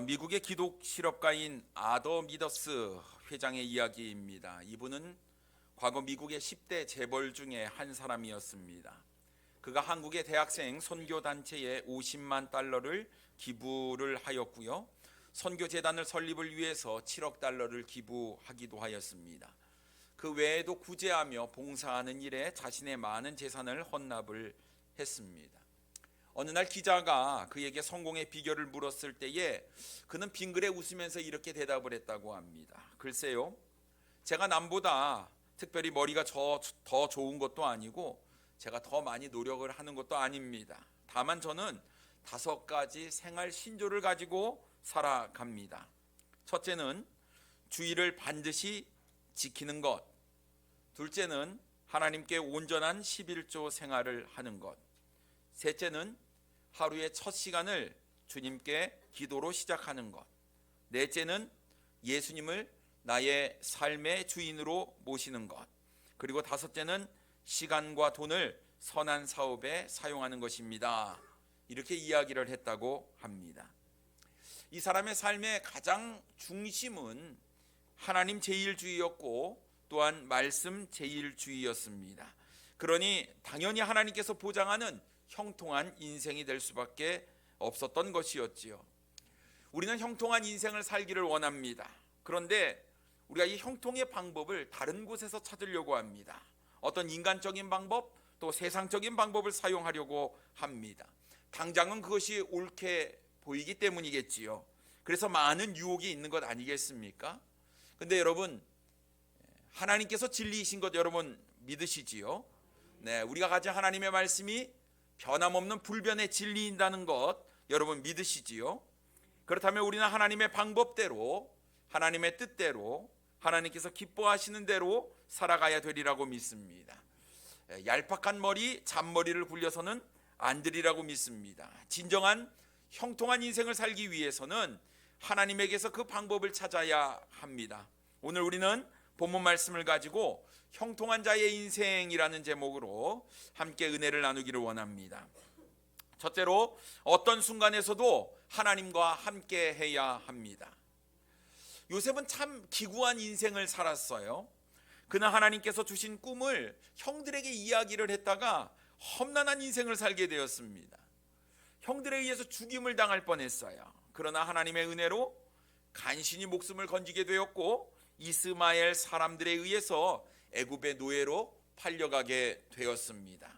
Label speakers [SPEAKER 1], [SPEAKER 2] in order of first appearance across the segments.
[SPEAKER 1] 미국의 기독 실업가인 아더 미더스 회장의 이야기입니다. 이분은 과거 미국의 10대 재벌 중에 한 사람이었습니다. 그가 한국의 대학생 선교 단체에 50만 달러를 기부를 하였고요. 선교 재단을 설립을 위해서 7억 달러를 기부하기도 하였습니다. 그 외에도 구제하며 봉사하는 일에 자신의 많은 재산을 헌납을 했습니다. 어느 날 기자가 그에게 성공의 비결을 물었을 때에 그는 빙그레 웃으면서 이렇게 대답을 했다고 합니다. 글쎄요, 제가 남보다 특별히 머리가 더 좋은 것도 아니고 제가 더 많이 노력을 하는 것도 아닙니다. 다만 저는 5가지 생활 신조를 가지고 살아갑니다. 첫째는 주의를 반드시 지키는 것. 둘째는 하나님께 온전한 11조 생활을 하는 것. 셋째는 하루의 첫 시간을 주님께 기도로 시작하는 것. 넷째는 예수님을 나의 삶의 주인으로 모시는 것. 그리고 다섯째는 시간과 돈을 선한 사업에 사용하는 것입니다. 이렇게 이야기를 했다고 합니다. 이 사람의 삶의 가장 중심은 하나님 제일주의였고 또한 말씀 제일주의였습니다. 그러니 당연히 하나님께서 보장하는 형통한 인생이 될 수밖에 없었던 것이었지요. 우리는 형통한 인생을 살기를 원합니다. 그런데 우리가 이 형통의 방법을 다른 곳에서 찾으려고 합니다. 어떤 인간적인 방법, 또 세상적인 방법을 사용하려고 합니다. 당장은 그것이 옳게 보이기 때문이겠지요. 그래서 많은 유혹이 있는 것 아니겠습니까? 근데 여러분, 하나님께서 진리이신 것 여러분 믿으시지요? 네, 우리가 가진 하나님의 말씀이 변함없는 불변의 진리인다는 것 여러분 믿으시지요? 그렇다면 우리는 하나님의 방법대로, 하나님의 뜻대로, 하나님께서 기뻐하시는 대로 살아가야 되리라고 믿습니다. 얄팍한 머리, 잔머리를 굴려서는 안 되리라고 믿습니다. 진정한 형통한 인생을 살기 위해서는 하나님에게서 그 방법을 찾아야 합니다. 오늘 우리는 본문 말씀을 가지고 형통한 자의 인생이라는 제목으로 함께 은혜를 나누기를 원합니다. 첫째로, 어떤 순간에서도 하나님과 함께 해야 합니다. 요셉은 참 기구한 인생을 살았어요. 그는 하나님께서 주신 꿈을 형들에게 이야기를 했다가 험난한 인생을 살게 되었습니다. 형들에 의해서 죽임을 당할 뻔했어요. 그러나 하나님의 은혜로 간신히 목숨을 건지게 되었고 이스마엘 사람들에 의해서 애굽의 노예로 팔려가게 되었습니다.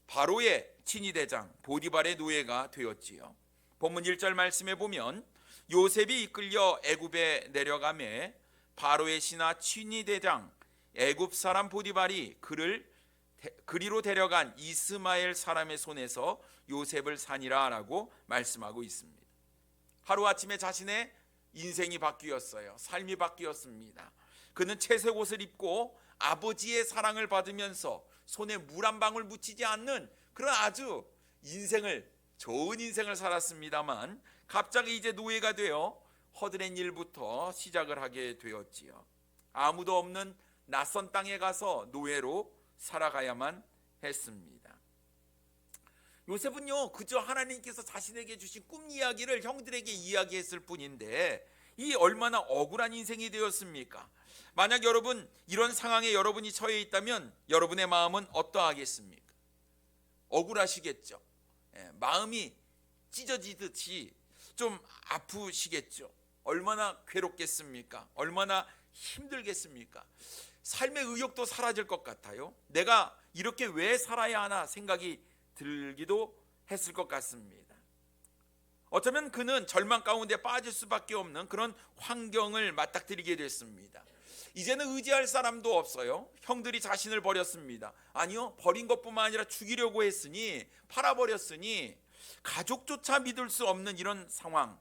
[SPEAKER 1] 바로의 친위대장 보디발의 노예가 되었지요. 본문 1절 말씀에 보면 요셉이 이끌려 애굽에 내려가매 바로의 신하 친위대장 애굽 사람 보디발이 그리로 데려간 이스마엘 사람의 손에서 요셉을 산이라 라고 말씀하고 있습니다. 하루아침에 자신의 인생이 바뀌었어요. 삶이 바뀌었습니다. 그는 채색 옷을 입고 아버지의 사랑을 받으면서 손에 물 한 방울 묻히지 않는 그런 아주 좋은 인생을 살았습니다만 갑자기 이제 노예가 되어 허드렛 일부터 시작을 하게 되었지요. 아무도 없는 낯선 땅에 가서 노예로 살아가야만 했습니다. 요셉은요, 그저 하나님께서 자신에게 주신 꿈 이야기를 형들에게 이야기했을 뿐인데 이 얼마나 억울한 인생이 되었습니까? 만약 여러분 이런 상황에 여러분이 처해 있다면 여러분의 마음은 어떠하겠습니까? 억울하시겠죠. 마음이 찢어지듯이 좀 아프시겠죠. 얼마나 괴롭겠습니까? 얼마나 힘들겠습니까? 삶의 의욕도 사라질 것 같아요. 내가 이렇게 왜 살아야 하나 생각이 들기도 했을 것 같습니다. 어쩌면 그는 절망 가운데 빠질 수밖에 없는 그런 환경을 맞닥뜨리게 됐습니다. 이제는 의지할 사람도 없어요. 형들이 자신을 버렸습니다. 아니요, 버린 것뿐만 아니라 죽이려고 했으니, 팔아버렸으니 가족조차 믿을 수 없는 이런 상황.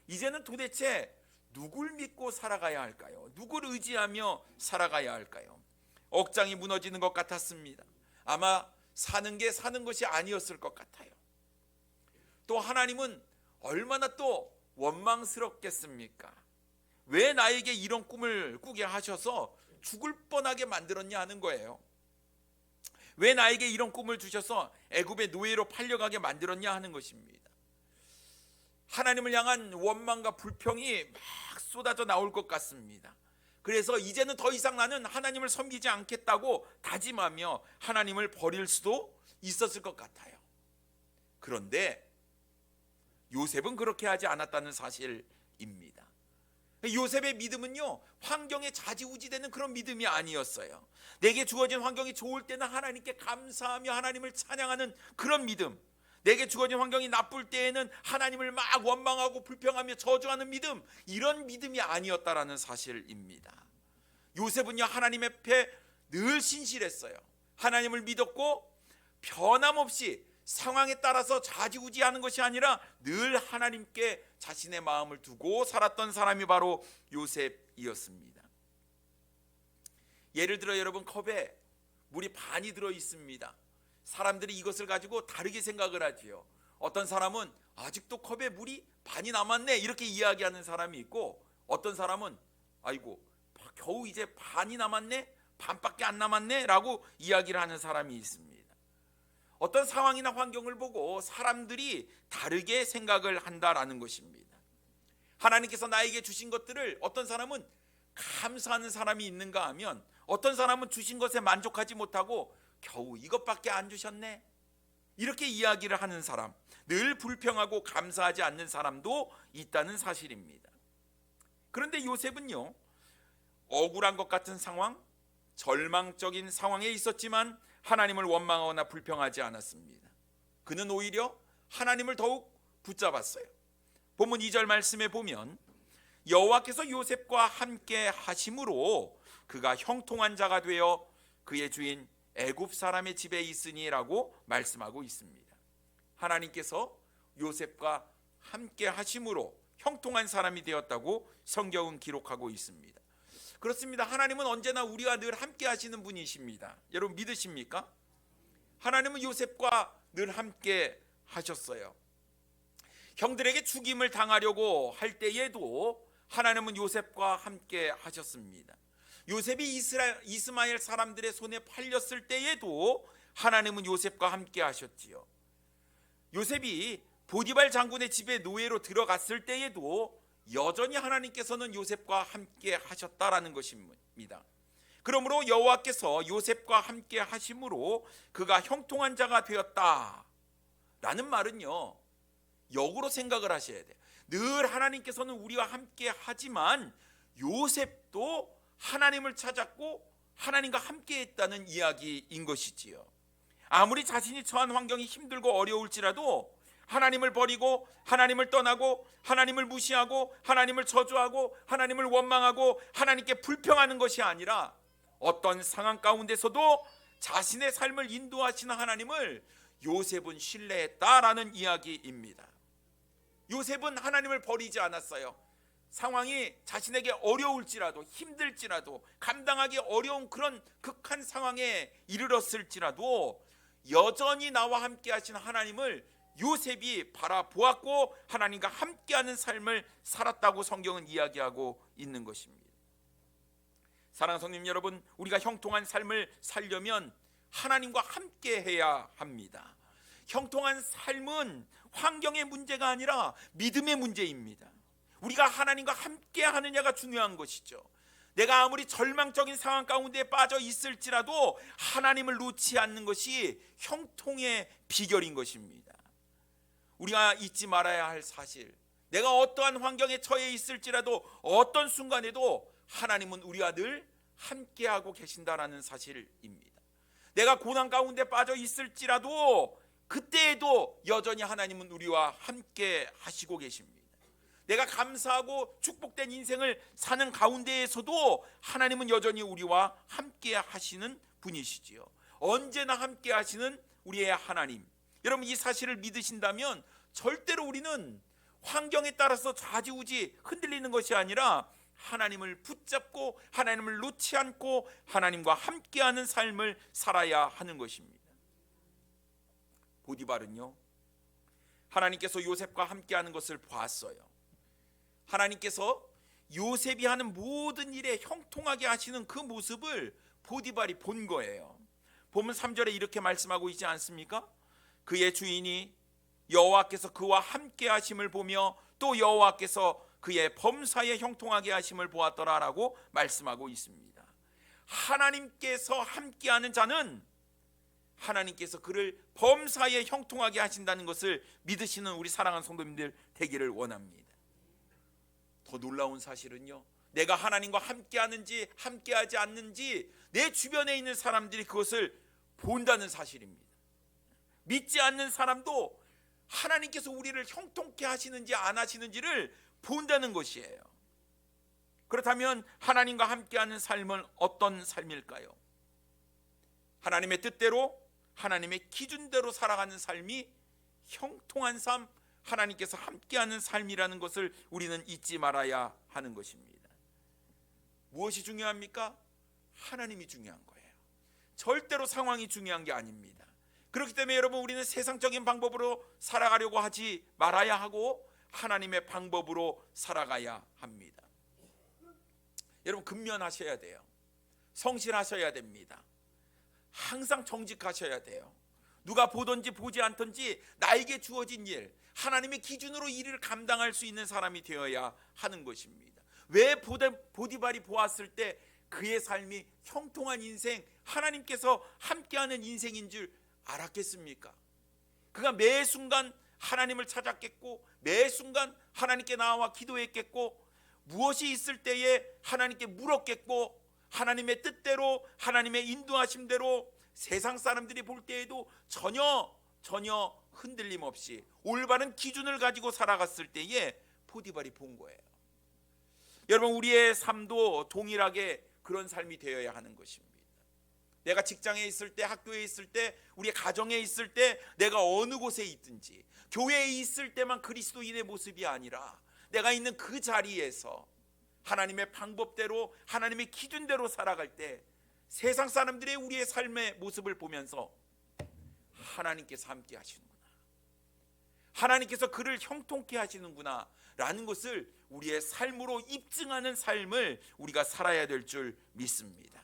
[SPEAKER 1] 이제는 도대체 누굴 믿고 살아가야 할까요? 누굴 의지하며 살아가야 할까요? 억장이 무너지는 것 같았습니다. 아마 사는 게 사는 것이 아니었을 것 같아요. 또 하나님은 얼마나 또 원망스럽겠습니까? 왜 나에게 이런 꿈을 꾸게 하셔서 죽을 뻔하게 만들었냐 하는 거예요. 왜 나에게 이런 꿈을 주셔서 애굽의 노예로 팔려가게 만들었냐 하는 것입니다. 하나님을 향한 원망과 불평이 막 쏟아져 나올 것 같습니다. 그래서 이제는 더 이상 나는 하나님을 섬기지 않겠다고 다짐하며 하나님을 버릴 수도 있었을 것 같아요. 그런데 요셉은 그렇게 하지 않았다는 사실입니다. 요셉의 믿음은요, 환경에 좌지우지되는 그런 믿음이 아니었어요. 내게 주어진 환경이 좋을 때는 하나님께 감사하며 하나님을 찬양하는 그런 믿음, 내게 주어진 환경이 나쁠 때에는 하나님을 막 원망하고 불평하며 저주하는 믿음, 이런 믿음이 아니었다라는 사실입니다. 요셉은요, 하나님 앞에 늘 신실했어요. 하나님을 믿었고 변함없이 상황에 따라서 좌지우지하는 것이 아니라 늘 하나님께 자신의 마음을 두고 살았던 사람이 바로 요셉이었습니다. 예를 들어 여러분, 컵에 물이 반이 들어 있습니다. 사람들이 이것을 가지고 다르게 생각을 하지요. 어떤 사람은 아직도 컵에 물이 반이 남았네 이렇게 이야기하는 사람이 있고, 어떤 사람은 아이고 겨우 이제 반이 남았네, 반밖에 안 남았네 라고 이야기를 하는 사람이 있습니다. 어떤 상황이나 환경을 보고 사람들이 다르게 생각을 한다라는 것입니다. 하나님께서 나에게 주신 것들을 어떤 사람은 감사하는 사람이 있는가 하면, 어떤 사람은 주신 것에 만족하지 못하고 겨우 이것밖에 안 주셨네 이렇게 이야기를 하는 사람, 늘 불평하고 감사하지 않는 사람도 있다는 사실입니다. 그런데 요셉은요, 억울한 것 같은 상황, 절망적인 상황에 있었지만 하나님을 원망하거나 불평하지 않았습니다. 그는 오히려 하나님을 더욱 붙잡았어요. 본문 2절 말씀에 보면 여호와께서 요셉과 함께 하심으로 그가 형통한 자가 되어 그의 주인 애굽 사람의 집에 있으니라고 말씀하고 있습니다. 하나님께서 요셉과 함께 하심으로 형통한 사람이 되었다고 성경은 기록하고 있습니다. 그렇습니다. 하나님은 언제나 우리와 늘 함께 하시는 분이십니다. 여러분 믿으십니까? 하나님은 요셉과 늘 함께 하셨어요. 형들에게 죽임을 당하려고 할 때에도 하나님은 요셉과 함께 하셨습니다. 요셉이 이스마엘 사람들의 손에 팔렸을 때에도 하나님은 요셉과 함께 하셨지요. 요셉이 보디발 장군의 집에 노예로 들어갔을 때에도 여전히 하나님께서는 요셉과 함께 하셨다라는 것입니다. 그러므로 여호와께서 요셉과 함께 하심으로 그가 형통한 자가 되었다라는 말은요, 역으로 생각을 하셔야 돼요. 늘 하나님께서는 우리와 함께 하지만 요셉도 하나님을 찾았고 하나님과 함께 했다는 이야기인 것이지요. 아무리 자신이 처한 환경이 힘들고 어려울지라도 하나님을 버리고 하나님을 떠나고 하나님을 무시하고 하나님을 저주하고 하나님을 원망하고 하나님께 불평하는 것이 아니라 어떤 상황 가운데서도 자신의 삶을 인도하시는 하나님을 요셉은 신뢰했다라는 이야기입니다. 요셉은 하나님을 버리지 않았어요. 상황이 자신에게 어려울지라도 힘들지라도 감당하기 어려운 그런 극한 상황에 이르렀을지라도 여전히 나와 함께 하신 하나님을 요셉이 바라보았고 하나님과 함께하는 삶을 살았다고 성경은 이야기하고 있는 것입니다. 사랑하는 성님 여러분, 우리가 형통한 삶을 살려면 하나님과 함께 해야 합니다. 형통한 삶은 환경의 문제가 아니라 믿음의 문제입니다. 우리가 하나님과 함께 하느냐가 중요한 것이죠. 내가 아무리 절망적인 상황 가운데 빠져 있을지라도 하나님을 놓지 않는 것이 형통의 비결인 것입니다. 우리가 잊지 말아야 할 사실, 내가 어떠한 환경에 처해 있을지라도 어떤 순간에도 하나님은 우리와 늘 함께하고 계신다라는 사실입니다. 내가 고난 가운데 빠져 있을지라도 그때에도 여전히 하나님은 우리와 함께 하시고 계십니다. 내가 감사하고 축복된 인생을 사는 가운데에서도 하나님은 여전히 우리와 함께 하시는 분이시지요. 언제나 함께 하시는 우리의 하나님, 여러분 이 사실을 믿으신다면 절대로 우리는 환경에 따라서 좌지우지 흔들리는 것이 아니라 하나님을 붙잡고 하나님을 놓지 않고 하나님과 함께하는 삶을 살아야 하는 것입니다. 보디발은요, 하나님께서 요셉과 함께하는 것을 보았어요. 하나님께서 요셉이 하는 모든 일에 형통하게 하시는 그 모습을 보디발이 본 거예요. 보면 3절에 이렇게 말씀하고 있지 않습니까? 그의 주인이 여호와께서 그와 함께 하심을 보며 또 여호와께서 그의 범사에 형통하게 하심을 보았더라라고 말씀하고 있습니다. 하나님께서 함께하는 자는 하나님께서 그를 범사에 형통하게 하신다는 것을 믿으시는 우리 사랑하는 성도님들 되기를 원합니다. 더 놀라운 사실은요, 내가 하나님과 함께하는지 함께하지 않는지 내 주변에 있는 사람들이 그것을 본다는 사실입니다. 믿지 않는 사람도 하나님께서 우리를 형통케 하시는지 안 하시는지를 본다는 것이에요. 그렇다면 하나님과 함께하는 삶은 어떤 삶일까요? 하나님의 뜻대로, 하나님의 기준대로 살아가는 삶이 형통한 삶, 하나님께서 함께하는 삶이라는 것을 우리는 잊지 말아야 하는 것입니다. 무엇이 중요합니까? 하나님이 중요한 거예요. 절대로 상황이 중요한 게 아닙니다. 그렇기 때문에 여러분, 우리는 세상적인 방법으로 살아가려고 하지 말아야 하고 하나님의 방법으로 살아가야 합니다. 여러분, 근면하셔야 돼요. 성실하셔야 됩니다. 항상 정직하셔야 돼요. 누가 보든지 보지 않든지 나에게 주어진 일, 하나님의 기준으로 이 일을 감당할 수 있는 사람이 되어야 하는 것입니다. 왜 보디발이 보았을 때 그의 삶이 형통한 인생, 하나님께서 함께하는 인생인 줄 알았겠습니까? 그가 매 순간 하나님을 찾았겠고, 매 순간 하나님께 나와 기도했겠고, 무엇이 있을 때에 하나님께 물었겠고, 하나님의 뜻대로, 하나님의 인도하심대로 세상 사람들이 볼 때에도 전혀 흔들림 없이 올바른 기준을 가지고 살아갔을 때에 보디발이 본 거예요. 여러분, 우리의 삶도 동일하게 그런 삶이 되어야 하는 것입니다. 내가 직장에 있을 때, 학교에 있을 때, 우리의 가정에 있을 때, 내가 어느 곳에 있든지 교회에 있을 때만 그리스도인의 모습이 아니라 내가 있는 그 자리에서 하나님의 방법대로, 하나님의 기준대로 살아갈 때 세상 사람들의 우리의 삶의 모습을 보면서 하나님께서 함께 하시는구나, 하나님께서 그를 형통케 하시는구나 라는 것을 우리의 삶으로 입증하는 삶을 우리가 살아야 될 줄 믿습니다.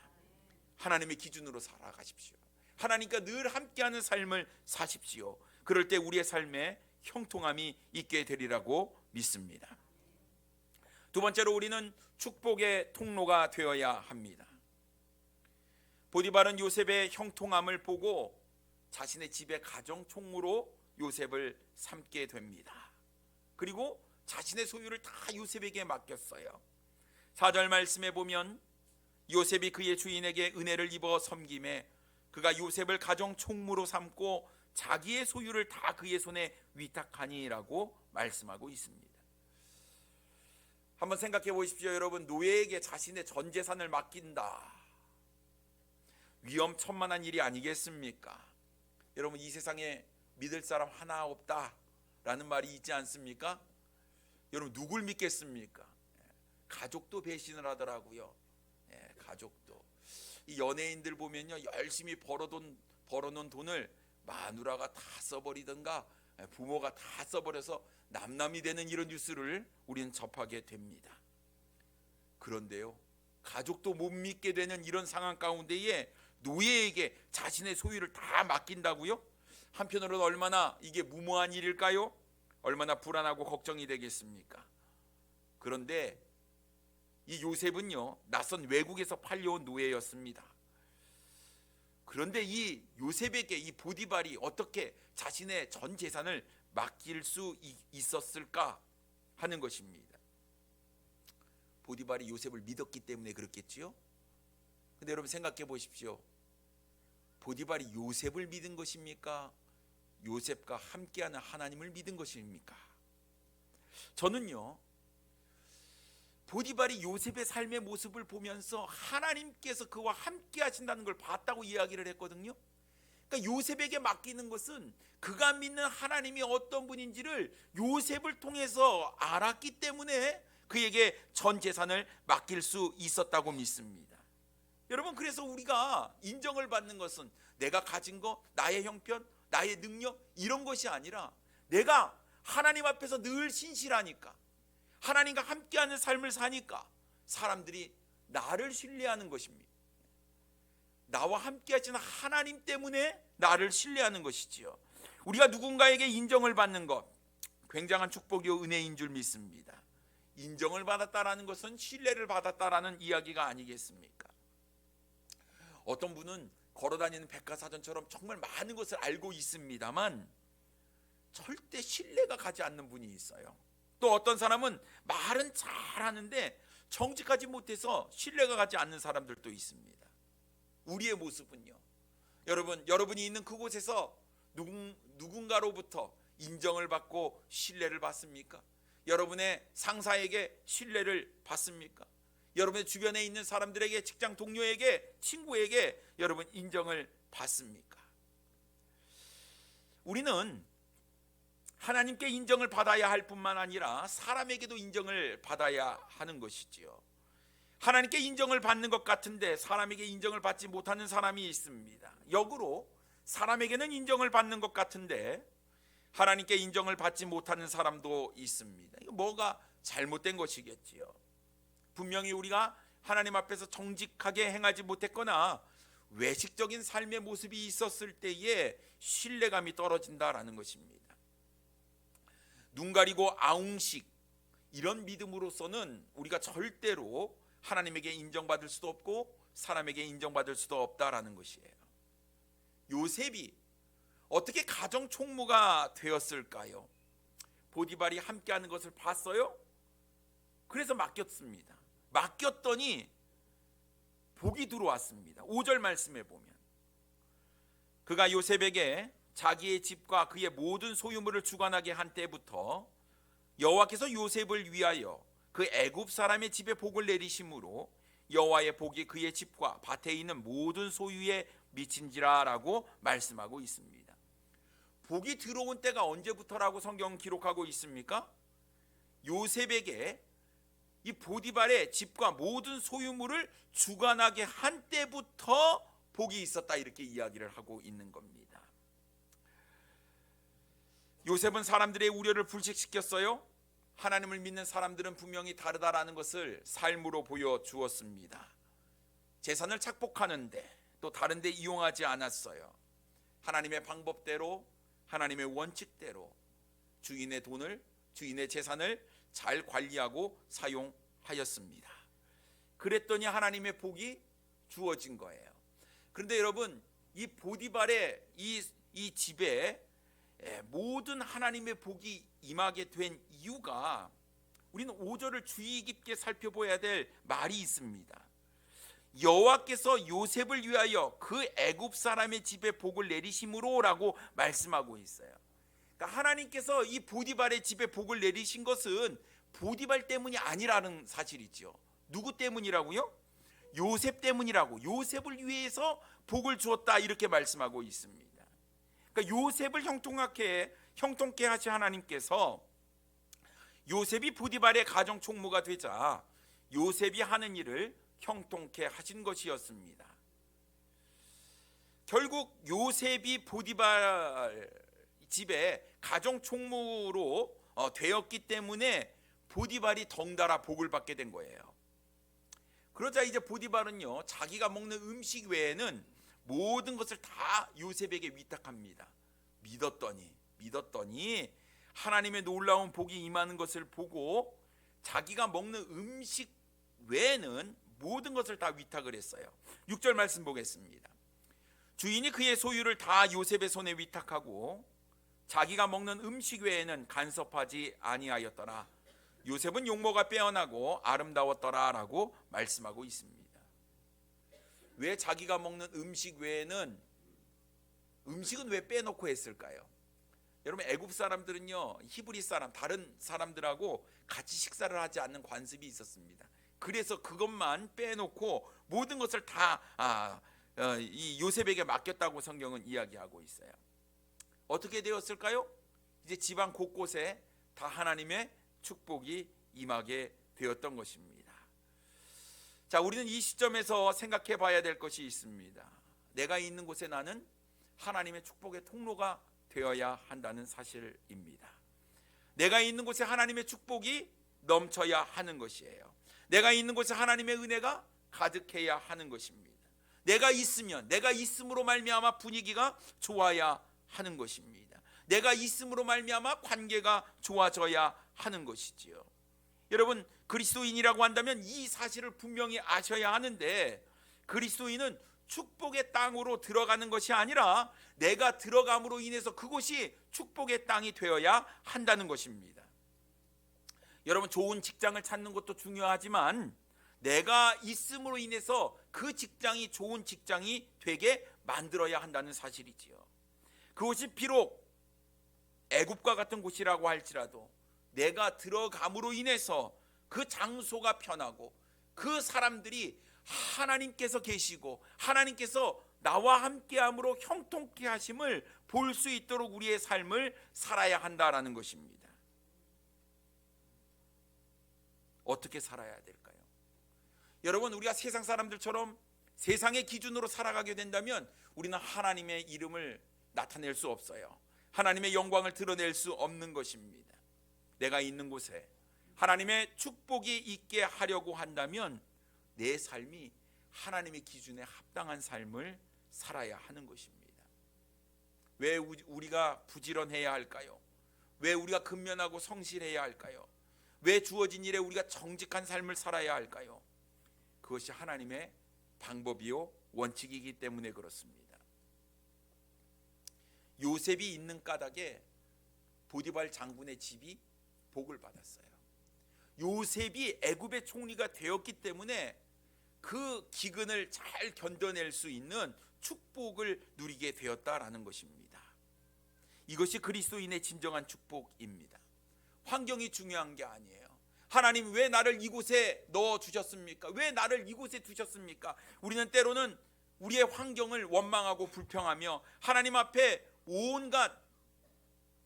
[SPEAKER 1] 하나님의 기준으로 살아가십시오. 하나님과 늘 함께하는 삶을 사십시오. 그럴 때 우리의 삶에 형통함이 있게 되리라고 믿습니다. 두 번째로, 우리는 축복의 통로가 되어야 합니다. 보디발은 요셉의 형통함을 보고 자신의 집의 가정 총무로 요셉을 삼게 됩니다. 그리고 자신의 소유를 다 요셉에게 맡겼어요. 4절 말씀에 보면 요셉이 그의 주인에게 은혜를 입어 섬김에 그가 요셉을 가정 총무로 삼고 자기의 소유를 다 그의 손에 위탁하니라고 말씀하고 있습니다. 한번 생각해 보십시오. 여러분, 노예에게 자신의 전 재산을 맡긴다, 위험천만한 일이 아니겠습니까? 여러분, 이 세상에 믿을 사람 하나 없다라는 말이 있지 않습니까? 여러분, 누굴 믿겠습니까? 가족도 배신을 하더라고요. 가족도. 이 연예인들 보면요, 열심히 벌어놓은 돈을 마누라가 다 써버리든가 부모가 다 써버려서 남남이 되는 이런 뉴스를 우리는 접하게 됩니다. 그런데요, 가족도 못 믿게 되는 이런 상황 가운데에 노예에게 자신의 소유를 다 맡긴다고요? 한편으로는 얼마나 이게 무모한 일일까요? 얼마나 불안하고 걱정이 되겠습니까? 그런데 이 요셉은요, 낯선 외국에서 팔려온 노예였습니다. 그런데 이 요셉에게 이 보디발이 어떻게 자신의 전 재산을 맡길 수 있었을까 하는 것입니다. 보디발이 요셉을 믿었기 때문에 그렇겠지요. 근데 여러분, 생각해 보십시오. 보디발이 요셉을 믿은 것입니까? 요셉과 함께하는 하나님을 믿은 것입니까? 저는요, 보디발이 요셉의 삶의 모습을 보면서 하나님께서 그와 함께 하신다는 걸 봤다고 이야기를 했거든요. 그러니까 요셉에게 맡기는 것은 그가 믿는 하나님이 어떤 분인지를 요셉을 통해서 알았기 때문에 그에게 전 재산을 맡길 수 있었다고 믿습니다. 여러분, 그래서 우리가 인정을 받는 것은 내가 가진 것, 나의 형편, 나의 능력, 이런 것이 아니라 내가 하나님 앞에서 늘 신실하니까, 하나님과 함께하는 삶을 사니까 사람들이 나를 신뢰하는 것입니다. 나와 함께 하시는 하나님 때문에 나를 신뢰하는 것이지요. 우리가 누군가에게 인정을 받는 것, 굉장한 축복이요 은혜인 줄 믿습니다. 인정을 받았다라는 것은 신뢰를 받았다라는 이야기가 아니겠습니까? 어떤 분은 걸어다니는 백과사전처럼 정말 많은 것을 알고 있습니다만 절대 신뢰가 가지 않는 분이 있어요. 또 어떤 사람은 말은 잘하는데 정직하지 못해서 신뢰가 가지 않는 사람들도 있습니다. 우리의 모습은요, 여러분이 있는 그곳에서 누군가로부터 인정을 받고 신뢰를 받습니까? 여러분의 상사에게 신뢰를 받습니까? 여러분의 주변에 있는 사람들에게, 직장 동료에게, 친구에게 여러분 인정을 받습니까? 우리는 하나님께 인정을 받아야 할 뿐만 아니라 사람에게도 인정을 받아야 하는 것이지요. 하나님께 인정을 받는 것 같은데 사람에게 인정을 받지 못하는 사람이 있습니다. 역으로 사람에게는 인정을 받는 것 같은데 하나님께 인정을 받지 못하는 사람도 있습니다. 이거 뭐가 잘못된 것이겠지요. 분명히 우리가 하나님 앞에서 정직하게 행하지 못했거나 외식적인 삶의 모습이 있었을 때에 신뢰감이 떨어진다라는 것입니다. 눈 가리고 아웅식 이런 믿음으로서는 우리가 절대로 하나님에게 인정받을 수도 없고 사람에게 인정받을 수도 없다라는 것이에요. 요셉이 어떻게 가정 총무가 되었을까요? 보디발이 함께하는 것을 봤어요. 그래서 맡겼습니다. 맡겼더니 복이 들어왔습니다. 5절 말씀에 보면 그가 요셉에게 자기의 집과 그의 모든 소유물을 주관하게 한 때부터 여호와께서 요셉을 위하여 그 애굽 사람의 집에 복을 내리심으로 여호와의 복이 그의 집과 밭에 있는 모든 소유에 미친지라라고 말씀하고 있습니다. 복이 들어온 때가 언제부터라고 성경은 기록하고 있습니까? 요셉에게 이 보디발의 집과 모든 소유물을 주관하게 한 때부터 복이 있었다 이렇게 이야기를 하고 있는 겁니다. 요셉은 사람들의 우려를 불식시켰어요. 하나님을 믿는 사람들은 분명히 다르다라는 것을 삶으로 보여주었습니다. 재산을 착복하는데 또 다른 데 이용하지 않았어요. 하나님의 방법대로 하나님의 원칙대로 주인의 돈을, 주인의 재산을 잘 관리하고 사용하였습니다. 그랬더니 하나님의 복이 주어진 거예요. 그런데 여러분, 이 보디발의 이 집에 모든 하나님의 복이 임하게 된 이유가 우리는 5절을 주의 깊게 살펴봐야 될 말이 있습니다. 여호와께서 요셉을 위하여 그 애굽 사람의 집에 복을 내리심으로라고 말씀하고 있어요. 그러니까 하나님께서 이 보디발의 집에 복을 내리신 것은 보디발 때문이 아니라는 사실이죠. 누구 때문이라고요? 요셉 때문이라고. 요셉을 위해서 복을 주었다 이렇게 말씀하고 있습니다. 그러니까 요셉을 형통케 하신 하나님께서 요셉이 보디발의 가정 총무가 되자 요셉이 하는 일을 형통케 하신 것이었습니다. 결국 요셉이 보디발 집에 가정 총무로 되었기 때문에 보디발이 덩달아 복을 받게 된 거예요. 그러자 이제 보디발은요, 자기가 먹는 음식 외에는 모든 것을 다 요셉에게 위탁합니다. 믿었더니 하나님의 놀라운 복이 임하는 것을 보고 자기가 먹는 음식 외에는 모든 것을 다 위탁을 했어요. 6절 말씀 보겠습니다. 주인이 그의 소유를 다 요셉의 손에 위탁하고 자기가 먹는 음식 외에는 간섭하지 아니하였더라. 요셉은 용모가 빼어나고 아름다웠더라라고 말씀하고 있습니다. 왜 자기가 먹는 음식 외에는 음식은 왜 빼놓고 했을까요? 여러분, 애굽 사람들은요, 히브리 사람, 다른 사람들하고 같이 식사를 하지 않는 관습이 있었습니다. 그래서 그것만 빼놓고 모든 것을 다 이 요셉에게 맡겼다고 성경은 이야기하고 있어요. 어떻게 되었을까요? 이제 집안 곳곳에 다 하나님의 축복이 임하게 되었던 것입니다. 자, 우리는 이 시점에서 생각해 봐야 될 것이 있습니다. 내가 있는 곳에 나는 하나님의 축복의 통로가 되어야 한다는 사실입니다. 내가 있는 곳에 하나님의 축복이 넘쳐야 하는 것이에요. 내가 있는 곳에 하나님의 은혜가 가득해야 하는 것입니다. 내가 있으면, 내가 있음으로 말미암아 분위기가 좋아야 하는 것입니다. 내가 있음으로 말미암아 관계가 좋아져야 하는 것이지요. 여러분, 그리스도인이라고 한다면 이 사실을 분명히 아셔야 하는데, 그리스도인은 축복의 땅으로 들어가는 것이 아니라 내가 들어감으로 인해서 그곳이 축복의 땅이 되어야 한다는 것입니다. 여러분, 좋은 직장을 찾는 것도 중요하지만 내가 있음으로 인해서 그 직장이 좋은 직장이 되게 만들어야 한다는 사실이지요. 그곳이 비록 애굽과 같은 곳이라고 할지라도 내가 들어감으로 인해서 그 장소가 편하고 그 사람들이 하나님께서 계시고 하나님께서 나와 함께함으로 형통케 하심을 볼 수 있도록 우리의 삶을 살아야 한다라는 것입니다. 어떻게 살아야 될까요? 여러분, 우리가 세상 사람들처럼 세상의 기준으로 살아가게 된다면 우리는 하나님의 이름을 나타낼 수 없어요. 하나님의 영광을 드러낼 수 없는 것입니다. 내가 있는 곳에 하나님의 축복이 있게 하려고 한다면 내 삶이 하나님의 기준에 합당한 삶을 살아야 하는 것입니다. 왜 우리가 부지런해야 할까요? 왜 우리가 근면하고 성실해야 할까요? 왜 주어진 일에 우리가 정직한 삶을 살아야 할까요? 그것이 하나님의 방법이요 원칙이기 때문에 그렇습니다. 요셉이 있는 까닭에 보디발 장군의 집이 복을 받았어요. 요셉이 애굽의 총리가 되었기 때문에 그 기근을 잘 견뎌낼 수 있는 축복을 누리게 되었다라는 것입니다. 이것이 그리스도인의 진정한 축복입니다. 환경이 중요한 게 아니에요. 하나님 왜 나를 이곳에 넣어 주셨습니까? 왜 나를 이곳에 두셨습니까? 우리는 때로는 우리의 환경을 원망하고 불평하며 하나님 앞에 온갖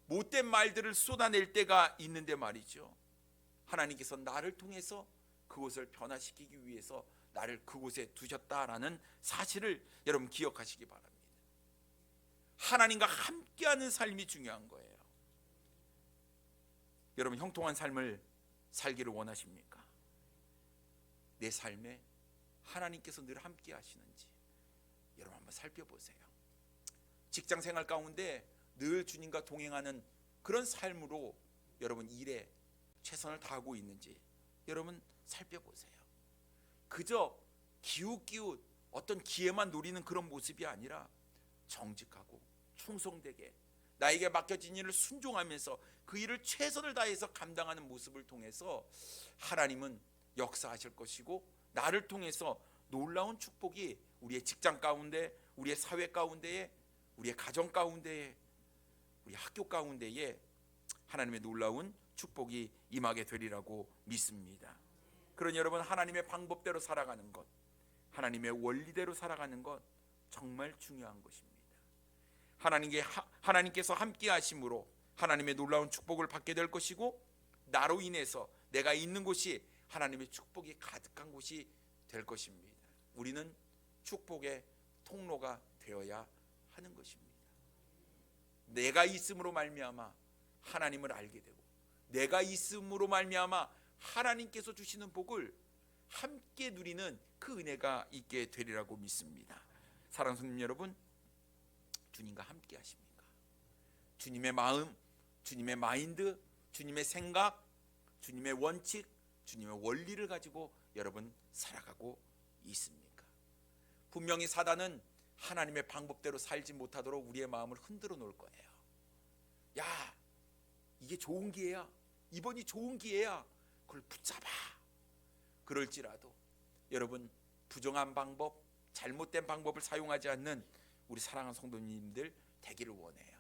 [SPEAKER 1] 못된 말들을 쏟아낼 때가 있는데 말이죠. 하나님께서 나를 통해서 그곳을 변화시키기 위해서 나를 그곳에 두셨다라는 사실을 여러분 기억하시기 바랍니다. 하나님과 함께하는 삶이 중요한 거예요. 여러분, 형통한 삶을 살기를 원하십니까? 내 삶에 하나님께서 늘 함께 하시는지 여러분 한번 살펴보세요. 직장 생활 가운데 늘 주님과 동행하는 그런 삶으로 여러분 일에 최선을 다하고 있는지 여러분 살펴보세요. 그저 기웃기웃 어떤 기회만 노리는 그런 모습이 아니라 정직하고 충성되게 나에게 맡겨진 일을 순종하면서 그 일을 최선을 다해서 감당하는 모습을 통해서 하나님은 역사하실 것이고 나를 통해서 놀라운 축복이 우리의 직장 가운데, 우리의 사회 가운데에, 우리의 가정 가운데에, 우리 학교 가운데에 하나님의 놀라운 축복이 임하게 되리라고 믿습니다. 그러니 여러분, 하나님의 방법대로 살아가는 것, 하나님의 원리대로 살아가는 것 정말 중요한 것입니다. 하나님께서 함께 하심으로 하나님의 놀라운 축복을 받게 될 것이고 나로 인해서 내가 있는 곳이 하나님의 축복이 가득한 곳이 될 것입니다. 우리는 축복의 통로가 되어야 하는 것입니다. 내가 있음으로 말미암아 하나님을 알게 되고 내가 있음으로 말미암아 하나님께서 주시는 복을 함께 누리는 그 은혜가 있게 되리라고 믿습니다. 사랑하는 성도님 여러분, 주님과 함께 하십니까? 주님의 마음, 주님의 마인드, 주님의 생각, 주님의 원칙, 주님의 원리를 가지고 여러분 살아가고 있습니까? 분명히 사단은 하나님의 방법대로 살지 못하도록 우리의 마음을 흔들어 놓을 거예요. 야, 이게 좋은 기회야. 이번이 좋은 기회야. 그걸 붙잡아. 그럴지라도 여러분, 부정한 방법, 잘못된 방법을 사용하지 않는 우리 사랑하는 성도님들 되기를 원해요.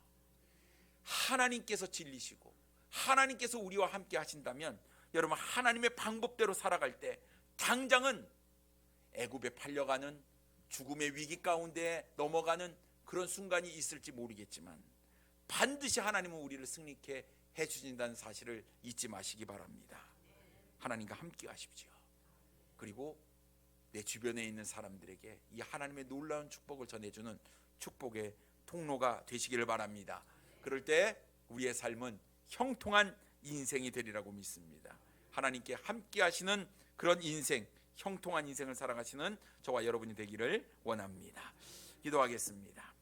[SPEAKER 1] 하나님께서 진리시고 하나님께서 우리와 함께 하신다면 여러분, 하나님의 방법대로 살아갈 때 당장은 애굽에 팔려가는 죽음의 위기 가운데 넘어가는 그런 순간이 있을지 모르겠지만 반드시 하나님은 우리를 승리케 해주신다는 사실을 잊지 마시기 바랍니다. 하나님과 함께 하십시오. 그리고 내 주변에 있는 사람들에게 이 하나님의 놀라운 축복을 전해주는 축복의 통로가 되시기를 바랍니다. 그럴 때 우리의 삶은 형통한 인생이 되리라고 믿습니다. 하나님께 함께 하시는 그런 인생, 형통한 인생을 살아가시는 저와 여러분이 되기를 원합니다. 기도하겠습니다.